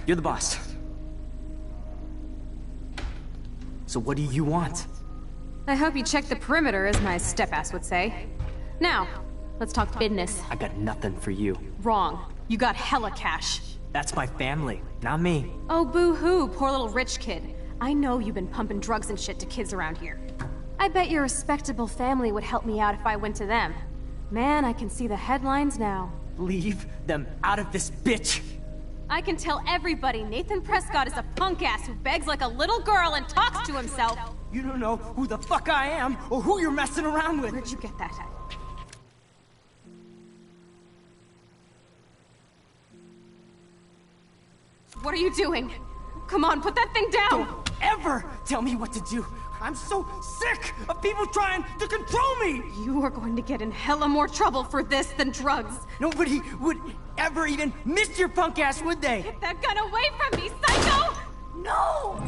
You're the boss. So what do you want? I hope you checked the perimeter, as my step-ass would say. Now, let's talk business. I got nothing for you. Wrong. You got hella cash. That's my family, not me. Oh, boo-hoo, poor little rich kid. I know you've been pumping drugs and shit to kids around here. I bet your respectable family would help me out if I went to them. Man, I can see the headlines now. Leave them out of this bitch! I can tell everybody Nathan Prescott is a punk ass who begs like a little girl and talks to himself. You don't know who the fuck I am or who you're messing around with. Where'd you get that? What are you doing? Come on, put that thing down! Don't ever tell me what to do! I'm so sick of people trying to control me! You are going to get in hella more trouble for this than drugs. Nobody would ever even miss your punk ass, would they? Get that gun away from me, psycho! No!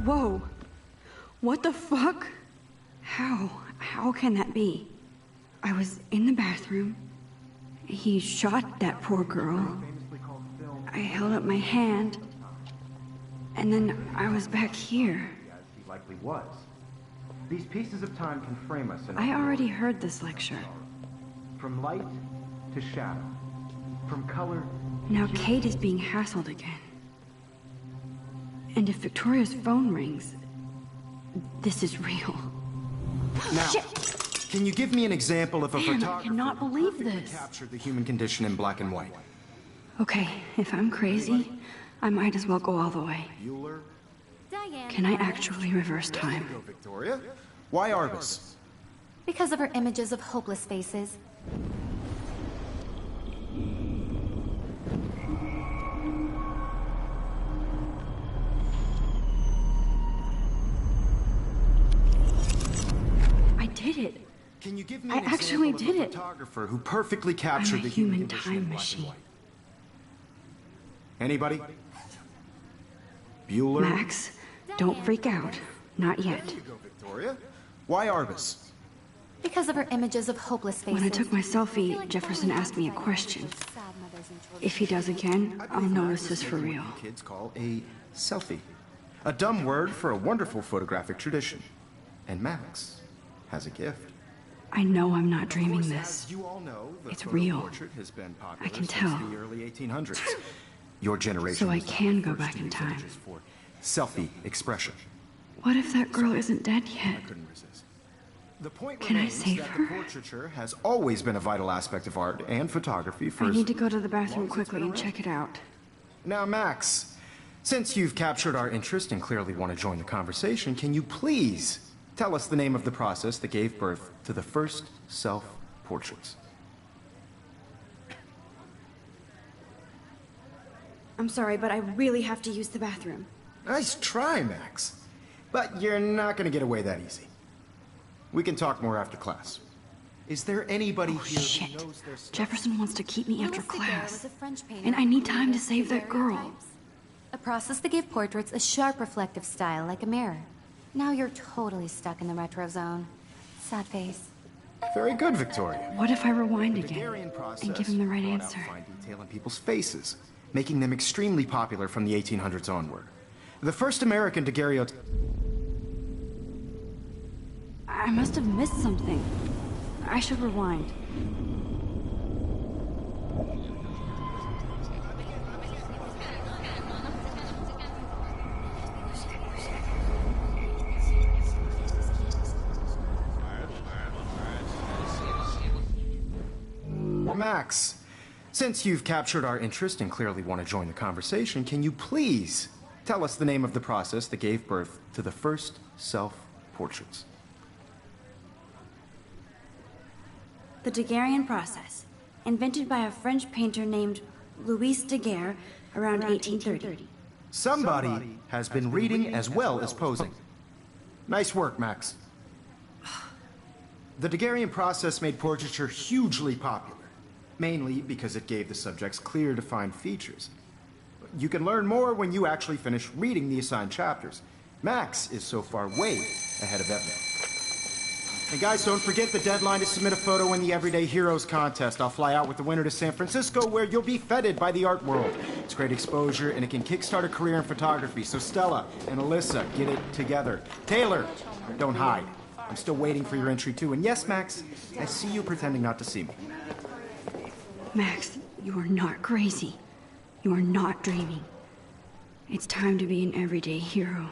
Whoa. What the fuck? How can that be? I was in the bathroom. He shot that poor girl. I held up my hand. And then I was back here. As he likely was. These pieces of time can frame us in I already heard this lecture. from light to shadow. From color. Now Kate is being hassled again. And if Victoria's phone rings, this is real. Now, Shit. can you give me an example of a Man, I photographer cannot who believe perfectly this. captured the human condition in black and white? Okay, if I'm crazy, I might as well go all the way. Bueller? Can I actually reverse time? Go, Victoria. Why Arbus? Because of her images of hopeless faces. I did it. Can you give me I an actually example of did a it. photographer who perfectly I'm captured a the human human condition in time black machine. and white? Anybody? Bueller? Max, don't freak out. Not yet. There you go, Victoria. Why Arbus? Because of her images of hopeless faces. When I took my selfie, Jefferson asked me a question. If he does again, I'll notice this for real. Kids call a selfie. A dumb word for a wonderful photographic tradition. And Max has a gift. I know I'm not dreaming Of course, this. as you all know, the It's photo real. portrait has been popular I can since tell. the early 1800s. Your generation So I was the can go first back to in use time. images for selfie expression. What if that girl isn't dead yet? I couldn't resist. The point Can I remains save that her? the portraiture has always been a vital aspect of art and photography for I as need to go to the bathroom long as it's quickly been and around. check it out. Now, Max, since you've captured our interest and clearly want to join the conversation, can you please tell us the name of the process that gave birth to the first self-portraits? I'm sorry, but I really have to use the bathroom. Nice try, Max. But you're not going to get away that easy. We can talk more after class. Is there anybody here who Shit. knows their stuff? Jefferson wants to keep me after Louis Daguerre class. was a French painter And I need who time to used save that girl. daguerreotypes. A process that gave portraits a sharp reflective style like a mirror. Now you're totally stuck in the retro zone. Sad face. Very good, Victoria. What if I rewind The again Daguerrean process and give him the right brought out answer? fine detail in people's faces, making them extremely popular from the 1800s onward. The first American daguerreotype... I must have missed something. I should rewind. Max, since you've captured our interest and clearly want to join the conversation, can you please tell us the name of the process that gave birth to the first self-portraits? The Daguerrean process, invented by a French painter named Louis Daguerre around 1830. Somebody has been reading as well as posing. Nice work, Max. The Daguerrean process made portraiture hugely popular, mainly because it gave the subjects clear, defined features. You can learn more when you actually finish reading the assigned chapters. Max is so far way ahead of everyone. And guys, don't forget the deadline to submit a photo in the Everyday Heroes contest. I'll fly out with the winner to San Francisco, where you'll be feted by the art world. It's great exposure, and it can kickstart a career in photography. So Stella and Alyssa, get it together. Taylor, don't hide. I'm still waiting for your entry too. And yes, Max, I see you pretending not to see me. Max, you are not crazy. You are not dreaming. It's time to be an everyday hero.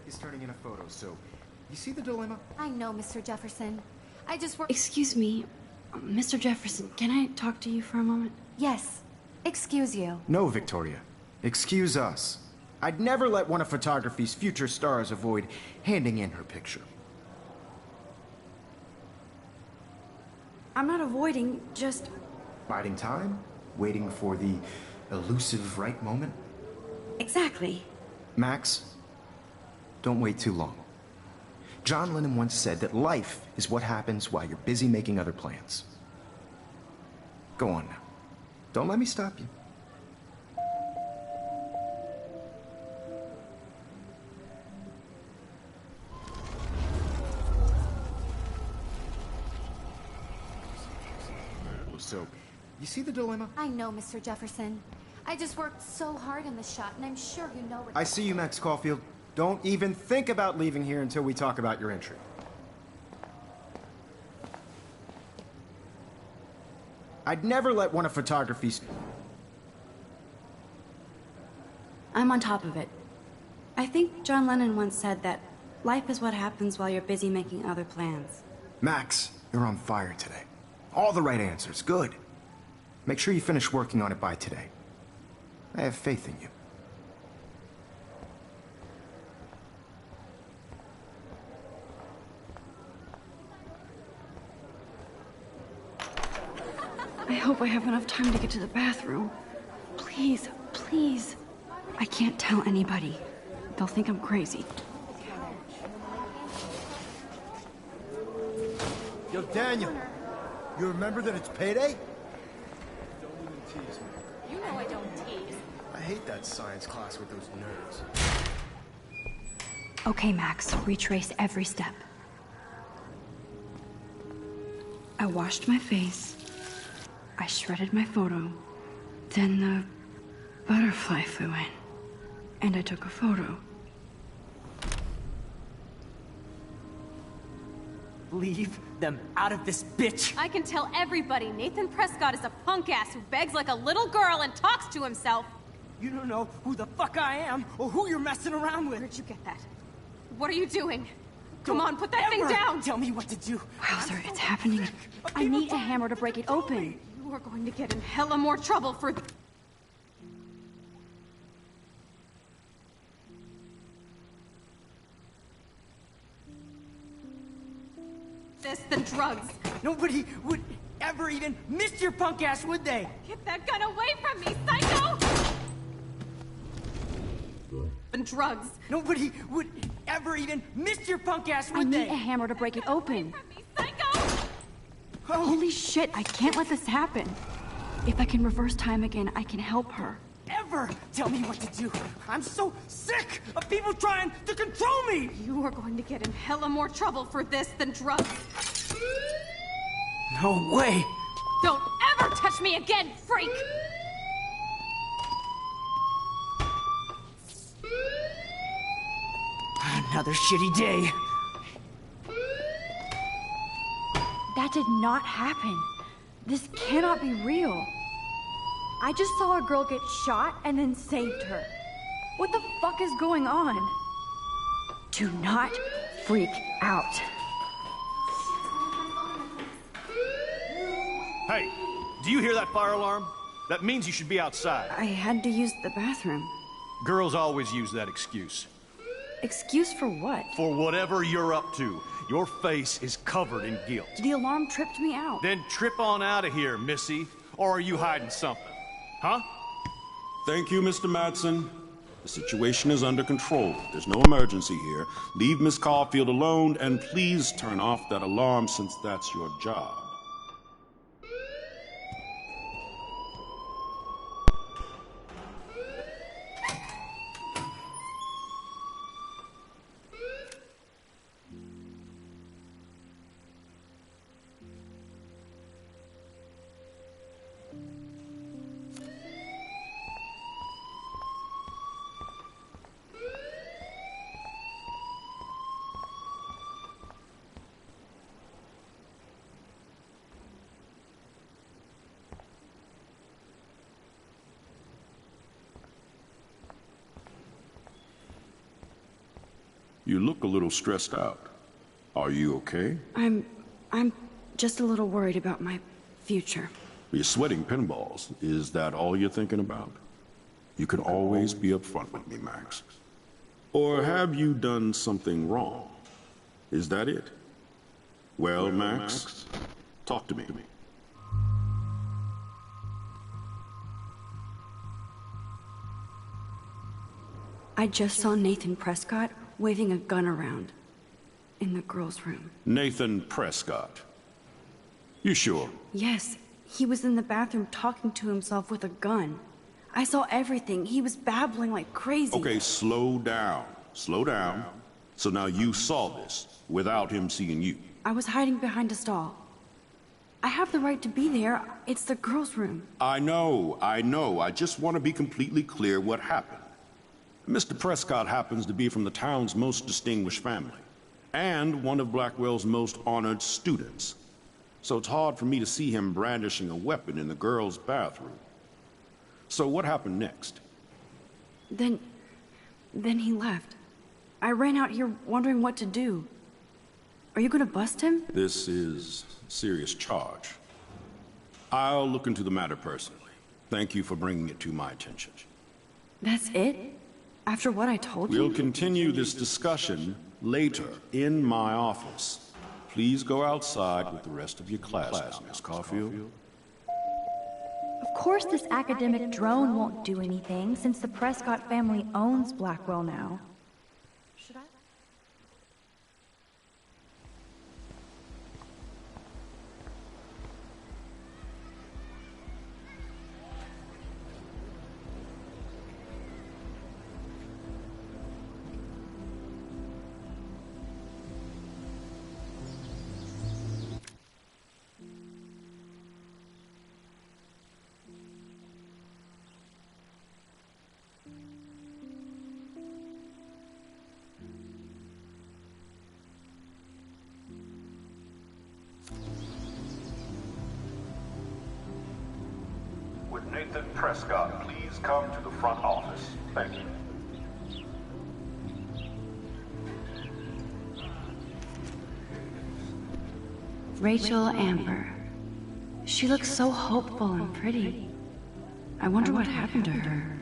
Is turning in a photo, so you see the dilemma? I know, Mr. Jefferson. I just work. Excuse me, Mr. Jefferson, can I talk to you for a moment? Yes. Excuse you. No, Victoria. Excuse us. I'd never let one of photography's future stars avoid handing in her picture. I'm not avoiding, just... Biding time? Waiting for the elusive right moment? Exactly. Max, don't wait too long. John Lennon once said that life is what happens while you're busy making other plans. Go on now. Don't let me stop you. So, you see the dilemma? I know, Mr. Jefferson. I just worked so hard on this shot, and I'm sure you know it. I see you, Max Caulfield. Don't even think about leaving here until we talk about your entry. I'd never let one of photography's... I'm on top of it. I think John Lennon once said that life is what happens while you're busy making other plans. Max, you're on fire today. All the right answers. Good. Make sure you finish working on it by today. I have faith in you. I hope I have enough time to get to the bathroom. Please, please. I can't tell anybody. They'll think I'm crazy. Yo, Daniel, you remember that it's payday? Don't even tease me. You know I don't tease. I hate that science class with those nerds. Okay, Max, retrace every step. I washed my face. I shredded my photo. Then the butterfly flew in. And I took a photo. Leave them out of this bitch! I can tell everybody Nathan Prescott is a punk ass who begs like a little girl and talks to himself. You don't know who the fuck I am or who you're messing around with. Where'd you get that? What are you doing? Come Don't on, put that thing ever down! Tell me what to do. Wowzer, it's happening. I need a hammer to break it open. You are going to get in hella more trouble for this than drugs. Nobody would ever even miss your punk ass, would they? Get that gun away from me, psycho! And drugs. Nobody would ever even miss your punk ass, I would need they? a hammer to break it open. From me, psycho! Holy shit, I can't let this happen. If I can reverse time again, I can help her. Ever tell me what to do. I'm so sick of people trying to control me! You are going to get in hella more trouble for this than drugs. No way! Don't ever touch me again, freak! Another shitty day. That did not happen. This cannot be real. I just saw a girl get shot and then saved her. What the fuck is going on? Do not freak out. Hey, do you hear that fire alarm? That means you should be outside. I had to use the bathroom. Girls always use that excuse. Excuse for what? For whatever you're up to, your face is covered in guilt. The alarm tripped me out. Then trip on out of here, Missy. Or are you hiding something? Huh? Thank you, Mr. Madsen. The situation is under control. There's no emergency here. Leave Miss Caulfield alone, and please turn off that alarm since that's your job. You look a little stressed out. Are you okay? I'm just a little worried about my future. You're sweating pinballs. Is that all you're thinking about? You can always be upfront with me, Max. Or have you done something wrong? Is that it? Well, Max, talk to me. I just saw Nathan Prescott waving a gun around in the girls' room. Nathan Prescott. You sure? Yes, he was in the bathroom talking to himself with a gun. I saw everything. He was babbling like crazy. Okay, slow down. Slow down. So now you saw this without him seeing you. I was hiding behind a stall. I have the right to be there. It's the girls' room. I know. I just want to be completely clear what happened. Mr. Prescott happens to be from the town's most distinguished family, and one of Blackwell's most honored students. So it's hard for me to see him brandishing a weapon in the girls' bathroom. So what happened next? Then he left. I ran out here wondering what to do. Are you gonna bust him? This is a serious charge. I'll look into the matter personally. Thank you for bringing it to my attention. That's it? After what I told you? We'll continue this discussion later in my office. Please go outside with the rest of your class, Miss Caulfield. Of course this academic drone won't do anything, since the Prescott family owns Blackwell now. Should I? Would Nathan Prescott please come to the front office? Thank you. Rachel Amber. She looks so hopeful and pretty. I wonder what happened to her.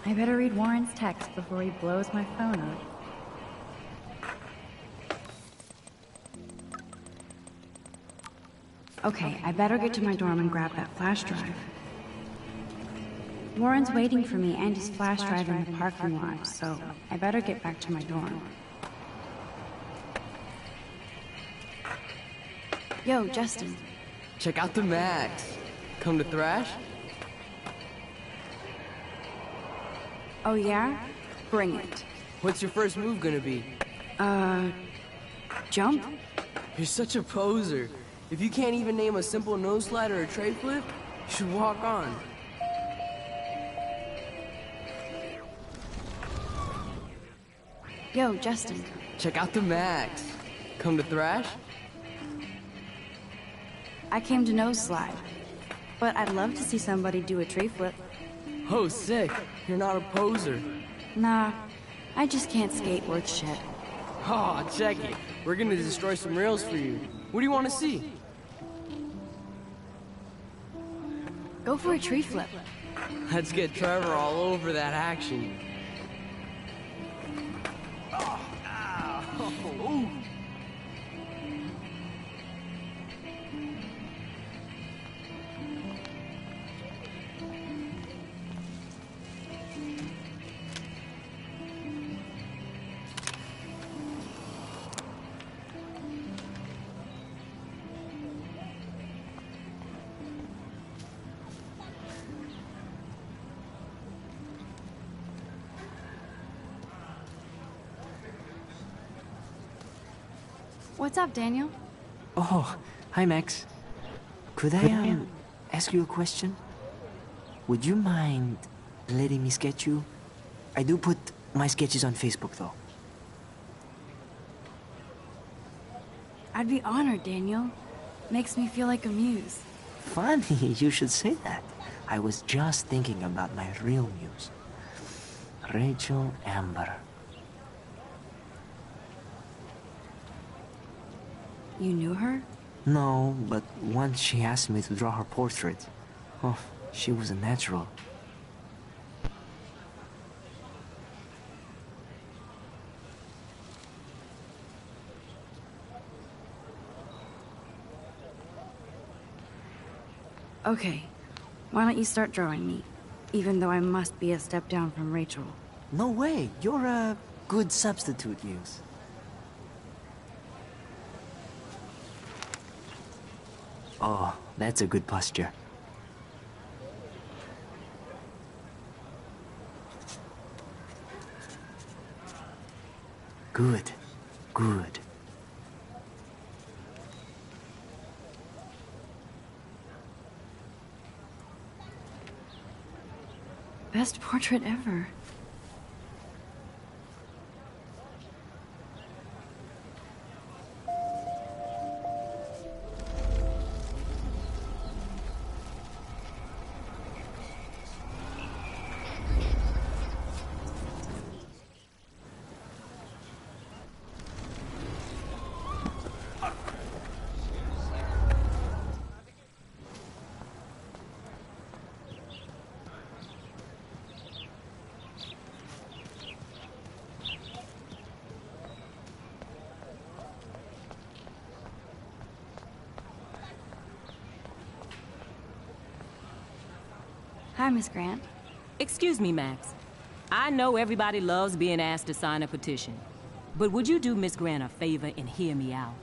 I better read Warren's text before he blows my phone up. Okay, I better get to my dorm and grab that flash drive. Warren's waiting for me and his flash drive in the parking lot, so I better get back to my dorm. Yo, Justin. Check out the Max. Come to thrash? Oh yeah? Bring it. What's your first move gonna be? Jump? You're such a poser. If you can't even name a simple nose slide or a tray flip, you should walk on. Yo, Justin. Check out the Max. Come to thrash? I came to nose slide. But I'd love to see somebody do a tray flip. Oh, sick. You're not a poser. Nah, I just can't skate worth shit. Oh, check it. We're gonna destroy some rails for you. What do you want to see? Go for a tree flip. Let's get Trevor all over that action. What's up, Daniel? Oh, hi, Max. Could I, ask you a question? Would you mind letting me sketch you? I do put my sketches on Facebook, though. I'd be honored, Daniel. Makes me feel like a muse. Funny you should say that. I was just thinking about my real muse. Rachel Amber. You knew her? No, but once she asked me to draw her portrait. Oh, she was a natural. Okay, why don't you start drawing me? Even though I must be a step down from Rachel. No way, you're a good substitute muse. Oh, that's a good posture. Good, good. Best portrait ever. Hi, Miss Grant. Excuse me, Max. I know everybody loves being asked to sign a petition. But would you do Miss Grant a favor and hear me out?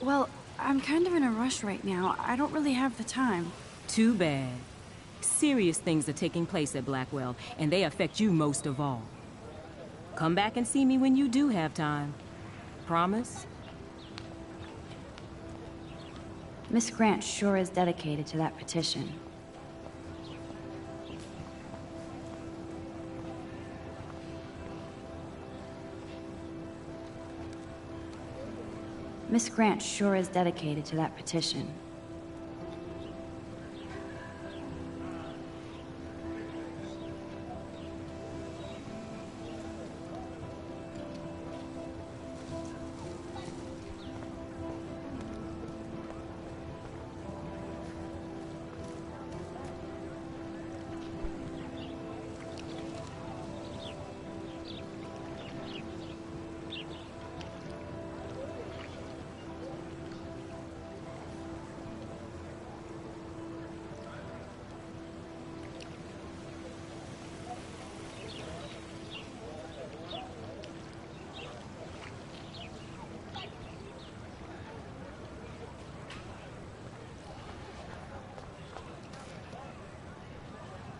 Well, I'm kind of in a rush right now. I don't really have the time. Too bad. Serious things are taking place at Blackwell, and they affect you most of all. Come back and see me when you do have time. Promise? Miss Grant sure is dedicated to that petition. Miss Grant sure is dedicated to that petition.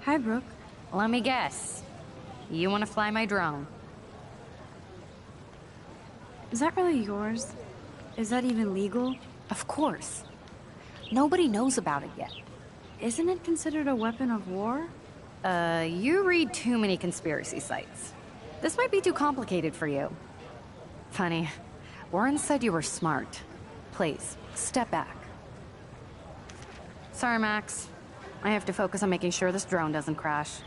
Hi, Brooke. Let me guess. You want to fly my drone? Is that really yours? Is that even legal? Of course. Nobody knows about it yet. Isn't it considered a weapon of war? You read too many conspiracy sites. This might be too complicated for you. Funny. Warren said you were smart. Please, step back. Sorry, Max. I have to focus on making sure this drone doesn't crash.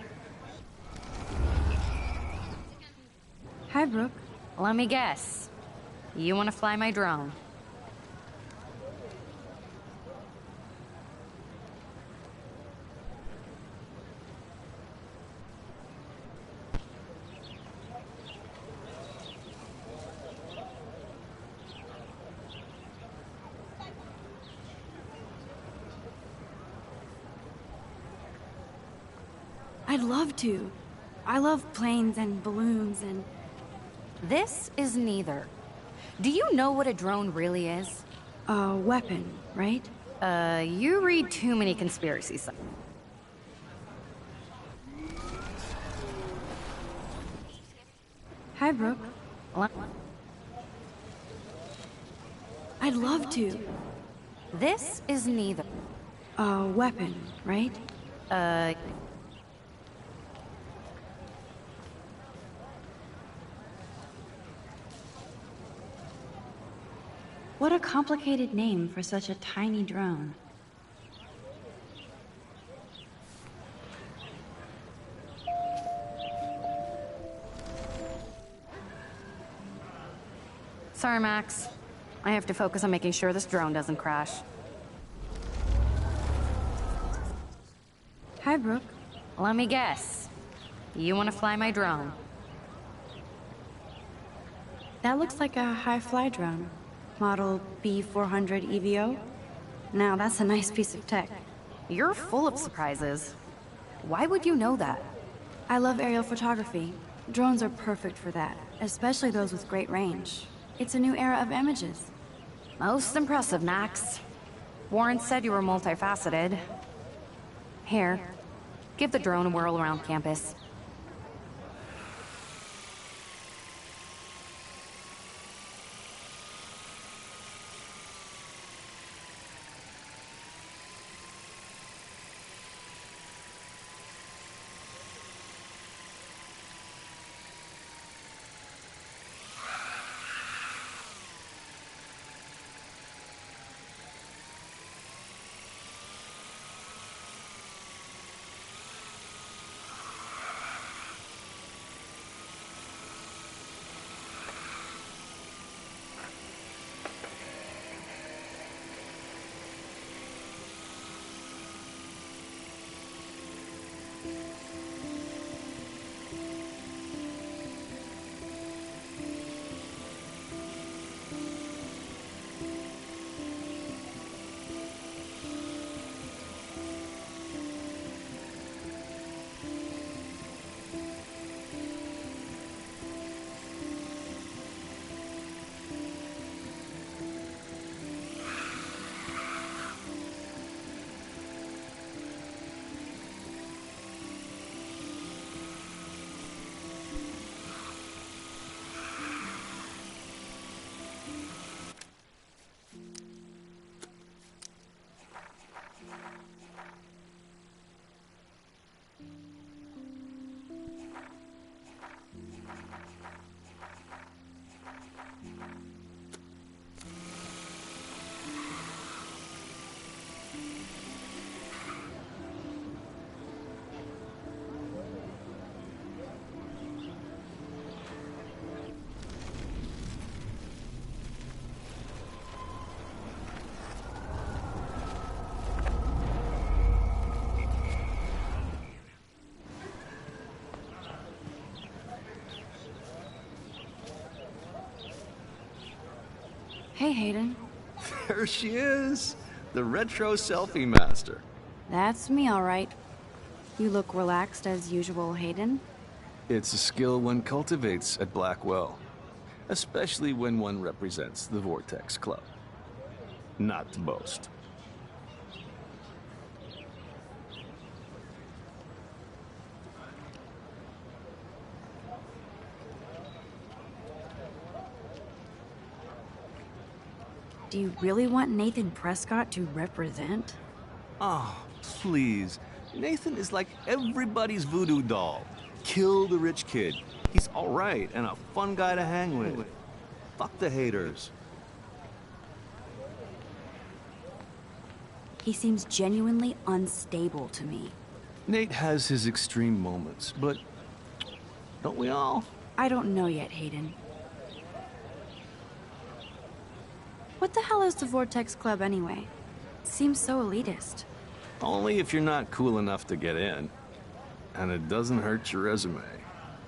Hi, Brooke. Let me guess. You want to fly my drone? I'd love to. I love planes and balloons and... This is neither. Do you know what a drone really is? A weapon, right? You read too many conspiracy sites. Hi, Brooke. I'd love to. This is neither. A weapon, right? What a complicated name for such a tiny drone. Sorry, Max. I have to focus on making sure this drone doesn't crash. Hi, Brooke. Let me guess. You want to fly my drone? That looks like a high-fly drone. Model B400 EVO. Now, that's a nice piece of tech. You're full of surprises. Why would you know that? I love aerial photography. Drones are perfect for that, especially those with great range. It's a new era of images. Most impressive, Max. Warren said you were multifaceted. Here, give the drone a whirl around campus. Hey, Hayden. There she is, the retro selfie master. That's me, all right. You look relaxed as usual, Hayden. It's a skill one cultivates at Blackwell, especially when one represents the Vortex Club. Not to boast. Do you really want Nathan Prescott to represent? Oh, please. Nathan is like everybody's voodoo doll. Kill the rich kid. He's all right and a fun guy to hang with. Fuck the haters. He seems genuinely unstable to me. Nate has his extreme moments, but don't we all? I don't know yet, Hayden. What the hell is the Vortex Club anyway? It seems so elitist. Only if you're not cool enough to get in. And it doesn't hurt your resume.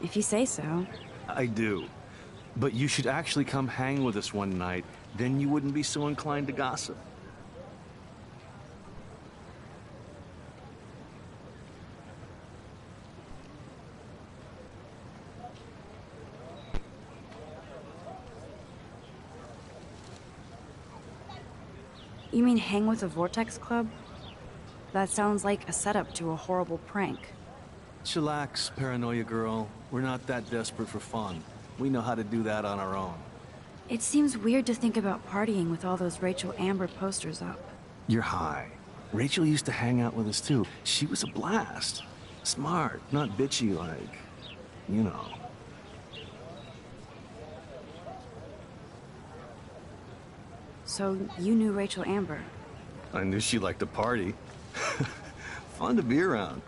If you say so. I do. But you should actually come hang with us one night, then you wouldn't be so inclined to gossip. You mean hang with the Vortex Club? That sounds like a setup to a horrible prank. Chillax, paranoia girl. We're not that desperate for fun. We know how to do that on our own. It seems weird to think about partying with all those Rachel Amber posters up. You're high. Rachel used to hang out with us too. She was a blast. Smart, not bitchy like, you know. So you knew Rachel Amber? I knew she liked to party. Fun to be around.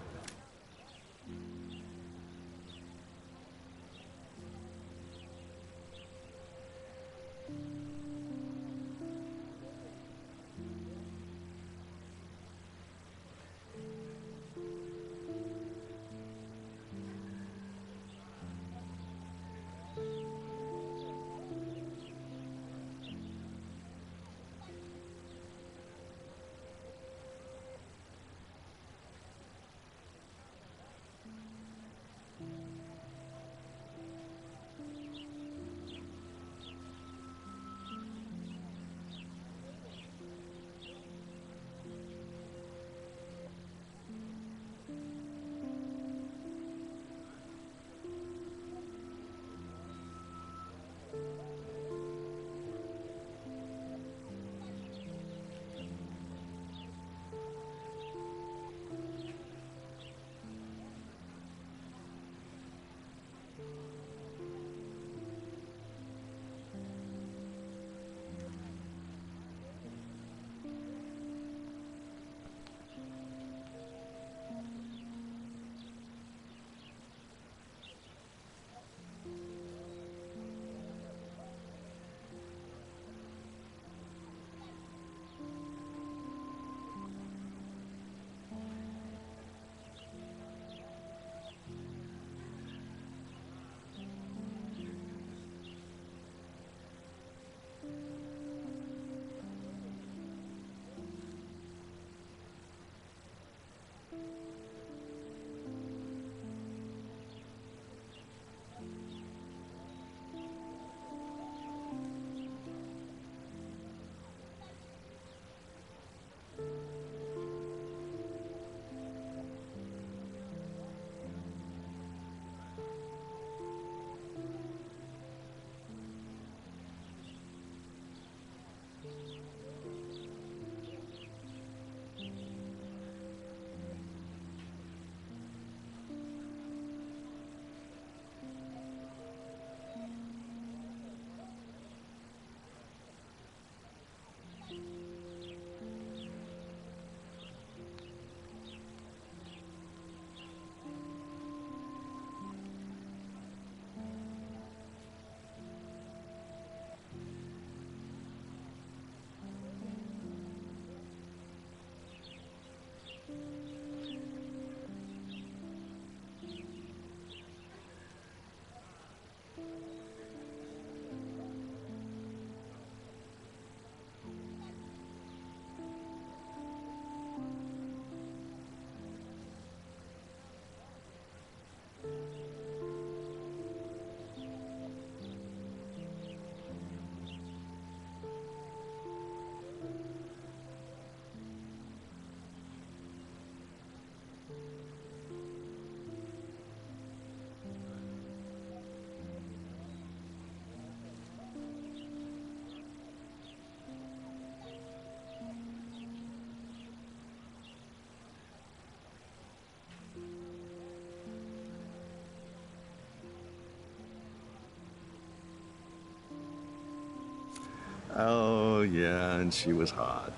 Oh, yeah, and she was hot.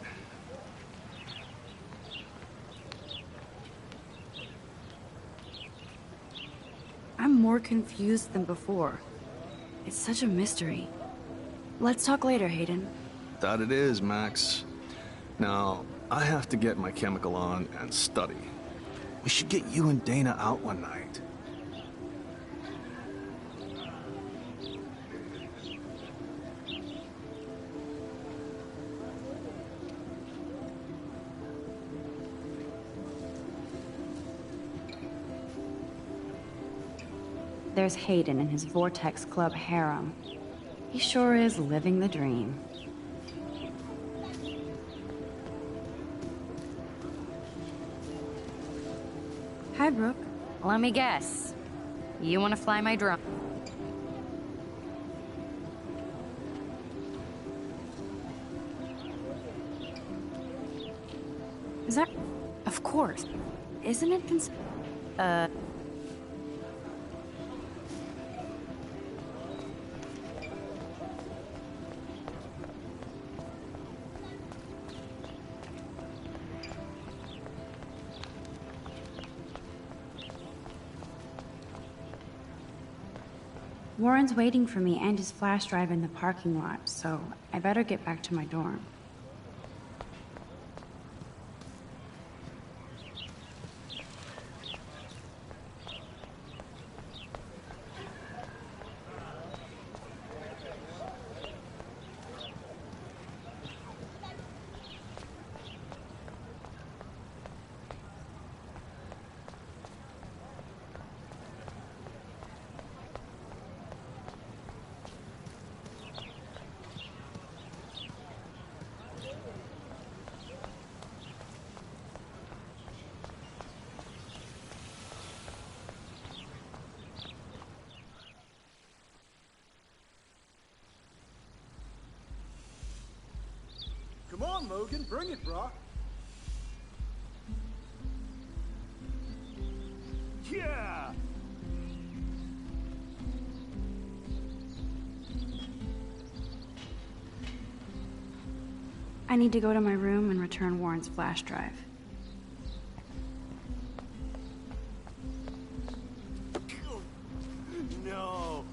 I'm more confused than before. It's such a mystery. Let's talk later, Hayden. That it is, Max. Now, I have to get my chemical on and study. We should get you and Dana out one night. There's Hayden and his Vortex Club harem. He sure is living the dream. Hi, Brooke. Let me guess. You want to fly my drone? Is that... Of course. Isn't it Warren's waiting for me and his flash drive in the parking lot, so I better get back to my dorm. Come on, Logan, bring it, brah. Yeah! I need to go to my room and return Warren's flash drive. No.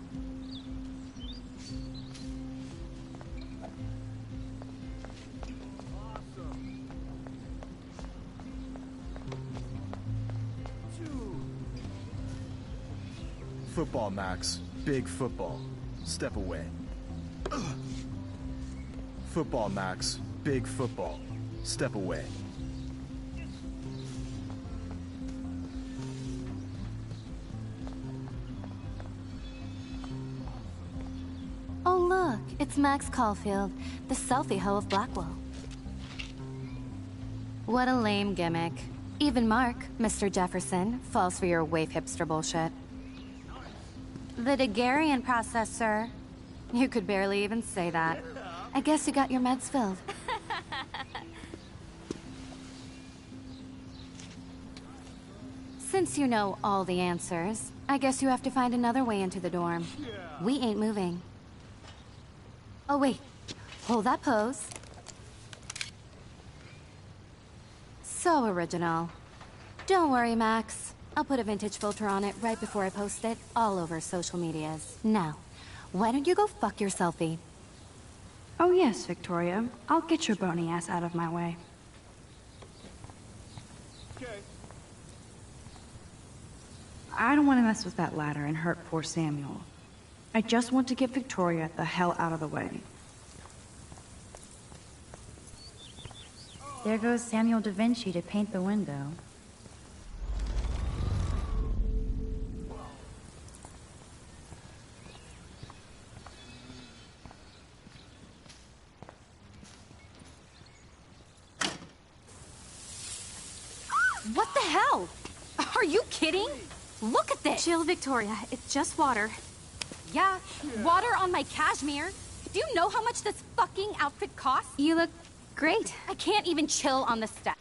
Football, Max. Big football. Step away. Football, Max. Big football. Step away. Oh look, it's Max Caulfield, the selfie hoe of Blackwell. What a lame gimmick. Even Mark, Mr. Jefferson, falls for your waif hipster bullshit. The Daguerrean process, sir. You could barely even say that. I guess you got your meds filled. Since you know all the answers, I guess you have to find another way into the dorm. We ain't moving. Oh wait, hold that pose. So original. Don't worry, Max. I'll put a vintage filter on it right before I post it all over social medias. Now, why don't you go fuck your selfie? Oh yes, Victoria. I'll get your bony ass out of my way. Okay. I don't want to mess with that ladder and hurt poor Samuel. I just want to get Victoria the hell out of the way. There goes Samuel da Vinci to paint the window. What the hell? Are you kidding? Look at this! Chill, Victoria. It's just water. Yeah, water on my cashmere. Do you know how much this fucking outfit costs? You look great. I can't even chill on the step.